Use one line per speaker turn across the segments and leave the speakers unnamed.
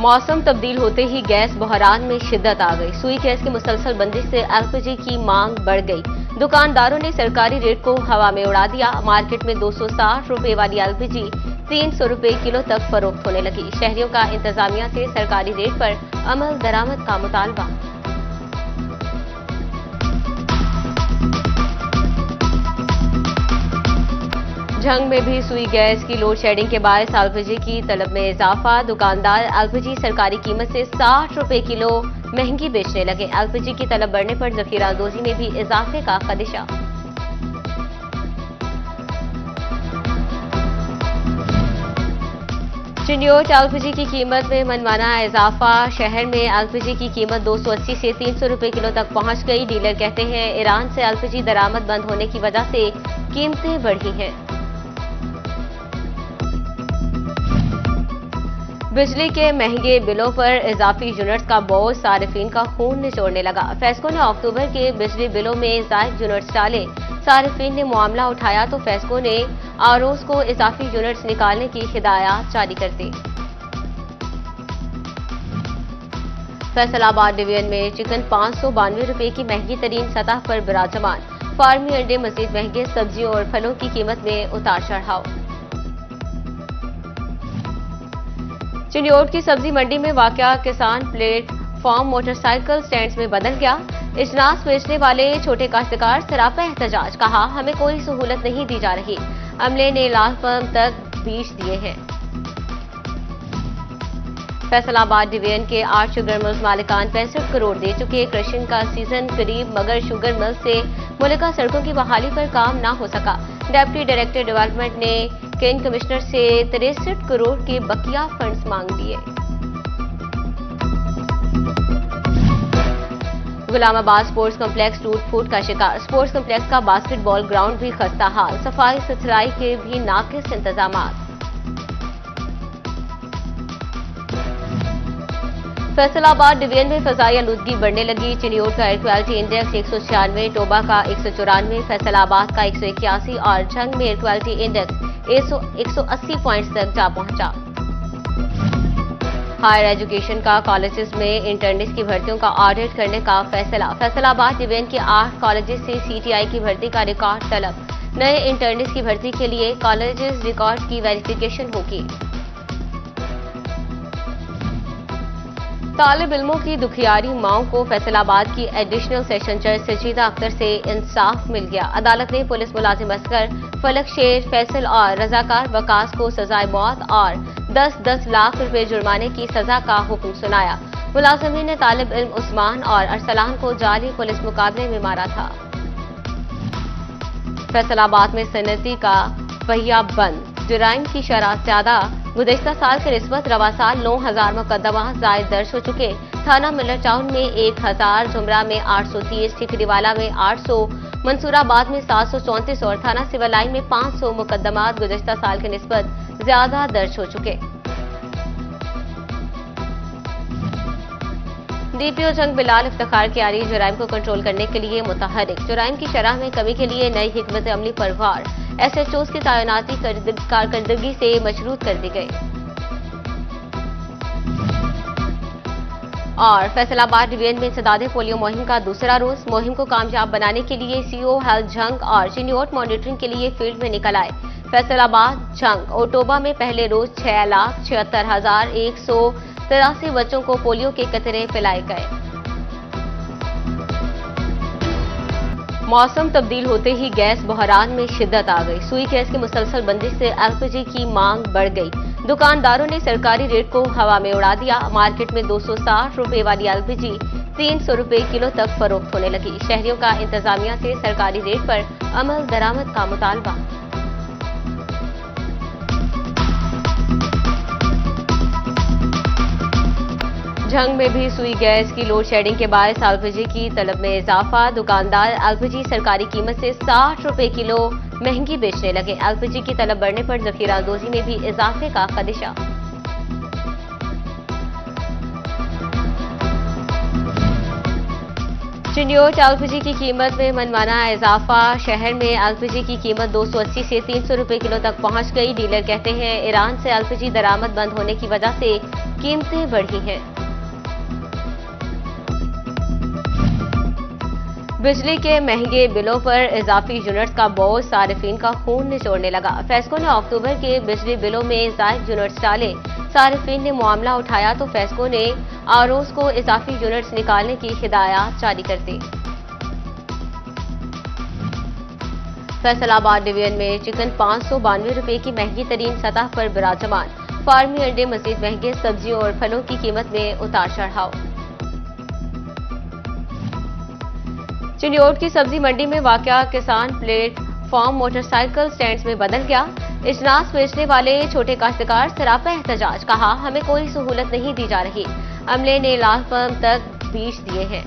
मौसम तब्दील होते ही गैस बहरान में शिद्दत आ गई। सुई गैस की मुसलसल बंदिश से एलपीजी की मांग बढ़ गई। दुकानदारों ने सरकारी रेट को हवा में उड़ा दिया। मार्केट में 260 रुपए वाली एलपीजी 300 रुपए किलो तक फरोख्त होने लगी। शहरियों का इंतजामिया से सरकारी रेट पर अमल दरामद का मुतालबा। झंग में भी सुई गैस की लोड शेडिंग के बायस एलपीजी की तलब में इजाफा। दुकानदार एलपीजी सरकारी कीमत से 60 रुपए किलो महंगी बेचने लगे। एलपीजी की तलब बढ़ने पर जखीरांदोजी में भी इजाफे का खदशा। चिन्योट एलपीजी की कीमत में मनमाना इजाफा। शहर में एलपीजी की कीमत 280 से 300 रुपए किलो तक पहुंच गई। डीलर कहते हैं ईरान से एलपीजी दरामद बंद होने की वजह से कीमतें बढ़ी हैं। बिजली के महंगे बिलों पर इजाफी यूनिट्स का बोझ सारिफीन का खून निचोड़ने लगा। फेस्को ने अक्टूबर के बिजली बिलों में जायद यूनिट्स डाले। सारिफीन ने मामला उठाया तो फेस्को ने आरओज को इजाफी यूनिट्स निकालने की हिदायत जारी कर दी। फैसलाबाद डिवीजन में चिकन 592 रुपए की महंगी तरीन सतह पर विराजमान। फार्मी अंडे मजीद महंगे। सब्जियों और फलों की कीमत में उतार चढ़ाव। चिन्योट की सब्जी मंडी में वाकया किसान प्लेटफॉर्म मोटरसाइकिल स्टैंड्स में बदल गया। इजनास बेचने वाले छोटे काश्तकार सरापा एहतजाज। कहा हमें कोई सहूलत नहीं दी जा रही। अमले ने लाल फर्म तक बीच दिए हैं। फैसलाबाद डिवीजन के 8 शुगर मिल्स मालिकान 65 करोड़ दे चुके। क्रशिंग का सीजन करीब मगर शुगर मिल से मुल्का सड़कों की बहाली पर काम न हो सका। डेप्टी डायरेक्टर डेवलपमेंट ने केन कमिश्नर से 63 करोड़ के बकिया फंड्स मांग लिए। गुलामाबाद स्पोर्ट्स कॉम्प्लेक्स टूट फूट का शिकार। स्पोर्ट्स कॉम्प्लेक्स का बास्केटबॉल ग्राउंड भी खस्ता हाल। सफाई सुथराई के भी नाकिस इंतजामात। फैसलाबाद डिवीजन में फजाई आलूदगी बढ़ने लगी। चिन्योट का एयर क्वालिटी इंडेक्स 196, टोबा का 194, फैसलाबाद का 181 और झंग में एयर क्वालिटी इंडेक्स 180 पॉइंट्स तक जा पहुंचा। हायर एजुकेशन का कॉलेजेस में इंटर्निस्ट की भर्तियों का ऑडिट करने का फैसला। फैसलाबाद डिवीजन के 8 कॉलेजेस से सीटीआई की भर्ती का रिकॉर्ड तलब। नए इंटर्निस्ट की भर्ती के लिए कॉलेजेस रिकॉर्ड की वेरिफिकेशन होगी। तालिब इल्मों की दुखियारी माओं को फैसलाबाद की एडिशनल सेशन जज सजीदा अख्तर से इंसाफ मिल गया। अदालत ने पुलिस मुलाजिम असगर, फलक शेर, फैसल और रजाकार वकास को सजाए मौत और 10-10 लाख रुपए जुर्माने की सजा का हुक्म सुनाया। मुलाजिमीन ने तालिब इल्म उस्मान और अरसलान को जाली पुलिस मुकाबले में मारा था। फैसलाबाद में सनती का पहिया बंद। जुराइम की शरह ज्यादा। गुज़िश्ता साल के निस्बत रवा साल 9000 मुकदमा जायद दर्ज हो चुके। थाना मिलर टाउन में 1000, झुमरा में 830, ठिकरीवाला में 800, मंसूराबाद में 734 और थाना सिविल लाइन में 500 मुकदमा गुज़िश्ता साल के निस्बत ज्यादा दर्ज हो चुके। डीपीओ जंग बिलाल इफ्तिखार कियारी जुराइम को कंट्रोल करने के लिए मुतहरिक। जुराइम की शरह में कमी के लिए नई हिकमत अमली पर वार। एसएचओज की तैनाती कारकर्दगी से मशरूत कर दी गई। और फैसलाबाद डिवीजन में इंसदादे पोलियो मुहिम का दूसरा रोज। मुहिम को कामयाब बनाने के लिए सीओ हेल्थ झंग और चिन्योट मॉनिटरिंग के लिए फील्ड में निकल आए। फैसलाबाद झंग और टोबा में पहले रोज 6,76,183 बच्चों को पोलियो के कतरे पिलाए गए। मौसम तब्दील होते ही गैस बहरान में शिद्दत आ गई। सुई गैस की मुसलसल बंदिश से एलपीजी की मांग बढ़ गई। दुकानदारों ने सरकारी रेट को हवा में उड़ा दिया। मार्केट में 260 रुपए वाली एलपीजी 300 रुपए किलो तक फरोख्त होने लगी। शहरियों का इंतजामिया से सरकारी रेट पर अमल दरामद का मुतालबा। झंग में भी सुई गैस की लोड शेडिंग के बायस एलपीजी की तलब में इजाफा। दुकानदार एलपीजी सरकारी कीमत से 60 रुपए किलो महंगी बेचने लगे। एलपीजी की तलब बढ़ने पर जखीरांदोजी में भी इजाफे का खदशा। चिन्योट एलपीजी की कीमत में मनमाना इजाफा। शहर में एलपीजी की कीमत 280 से 300 रुपए किलो तक पहुंच गई। डीलर कहते हैं ईरान से एलपीजी दरामद बंद होने की वजह से कीमतें बढ़ी हैं। बिजली के महंगे बिलों पर इजाफी यूनिट्स का बोझ सार्फिन का खून निचोड़ने लगा। फेस्को ने अक्टूबर के बिजली बिलों में जायद यूनिट्स डाले। सार्फिन ने मामला उठाया तो फेस्को ने आरओज को इजाफी यूनिट्स निकालने की हिदायत जारी कर दी। फैसलाबाद डिवीजन में चिकन 592 रुपए की महंगी तरीन सतह पर विराजमान। फार्मी अंडे मजीद महंगे। सब्जियों और फलों की कीमत में उतार चढ़ाव। चिन्योट की सब्जी मंडी में वाकया किसान प्लेटफॉर्म मोटरसाइकिल स्टैंड्स में बदल गया। इजनास बेचने वाले छोटे काश्तकार सरापा एहतजाज। कहा हमें कोई सहूलत नहीं दी जा रही। अमले ने लाल फर्म तक बीच दिए हैं।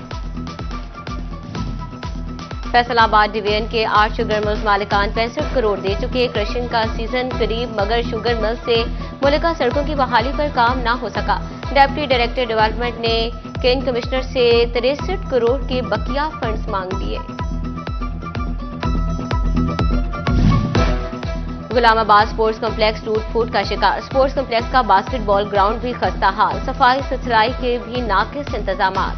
फैसलाबाद डिवीजन के 8 शुगर मिल्स मालिकान 65 करोड़ दे चुके। क्रशिंग का सीजन करीब मगर शुगर मिल से मुल्का सड़कों की बहाली पर काम न हो सका। डेप्टी डायरेक्टर डेवलपमेंट ने केन कमिश्नर से 63 करोड़ के बकिया फंड्स मांग दिए। गुलामाबाद स्पोर्ट्स कॉम्प्लेक्स टूट फूट का शिकार। स्पोर्ट्स कॉम्प्लेक्स का बास्केटबॉल ग्राउंड भी खस्ता हाल। सफाई सुथराई के भी नाकिस इंतजामात।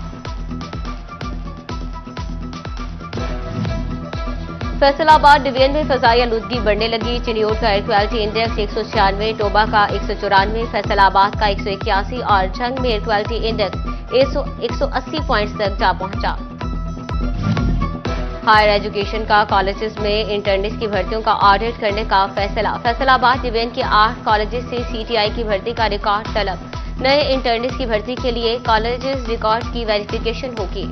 फैसलाबाद डिवीजन में फजाई आलूदगी बढ़ने लगी। चिन्योट का एयर क्वालिटी इंडेक्स 196, टोबा का 194, फैसलाबाद का 181 और झंग में एयर क्वालिटी इंडेक्स 180 पॉइंट्स तक जा पहुंचा। हायर एजुकेशन का कॉलेजेस में इंटर्निस्ट की भर्तियों का ऑडिट करने का फैसला। फैसलाबाद डिवीजन के 8 कॉलेजेस से सीटीआई की भर्ती का रिकॉर्ड तलब। नए इंटर्निस्ट की भर्ती के लिए कॉलेजेस रिकॉर्ड की वेरिफिकेशन होगी।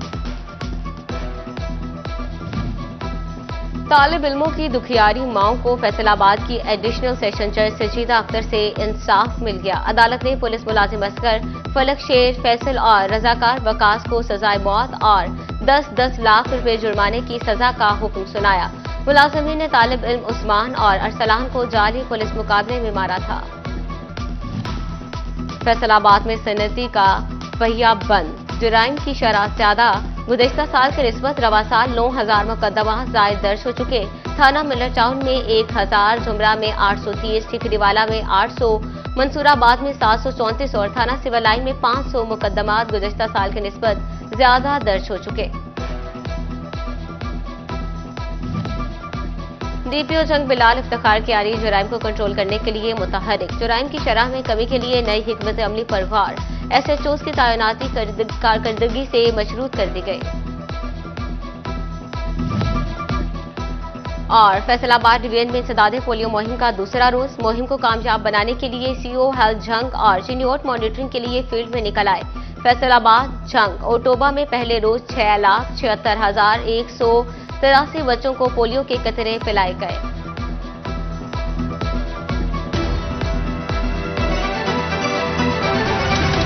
तालिब इल्मों की दुखियारी माओं को फैसलाबाद की एडिशनल सेशन जज सजीदा अख्तर से इंसाफ मिल गया। अदालत ने पुलिस मुलाजिम असगर, फलक शेर, फैसल और रजाकार वकास को सजाए मौत और 10-10 लाख रुपए जुर्माने की सजा का हुक्म सुनाया। मुलाजिमीन ने तालिब इल्म उस्मान और अरसलान को जाली पुलिस मुकाबले में मारा था। फैसलाबाद में सनती का पहिया बंद। जुराइम की शरह ज्यादा। गुज़िश्ता साल के निस्बत रवा साल 9000 मुकदमा जायद दर्ज हो चुके। थाना मिलर टाउन में 1000, जुमरा में 830, ठिकरीवाला में 800, मंसूराबाद में 734 और थाना सिविल लाइन में 500 मुकदमात गुज़िश्ता साल के निस्बत ज्यादा दर्ज हो चुके। डीपीओ जंग बिलाल इफ्तिखार कियारी जुराइम को कंट्रोल करने के लिए मुतहरिक। जुराइम की शरह में कमी के लिए नई हिकमत अमली पर गौर। एसएचओज की तैनाती कारकर्दगी से मशरूत कर दी गई। और फैसलाबाद डिवीजन में इंसदादे पोलियो मुहिम का दूसरा रोज। मुहिम को कामयाब बनाने के लिए सीओ हेल्थ जंग और चिन्योट मॉनिटरिंग के लिए फील्ड में निकल आए। फैसलाबाद जंग और टोबा में पहले रोज 6,76,183 बच्चों को पोलियो के कतरे पिलाए गए।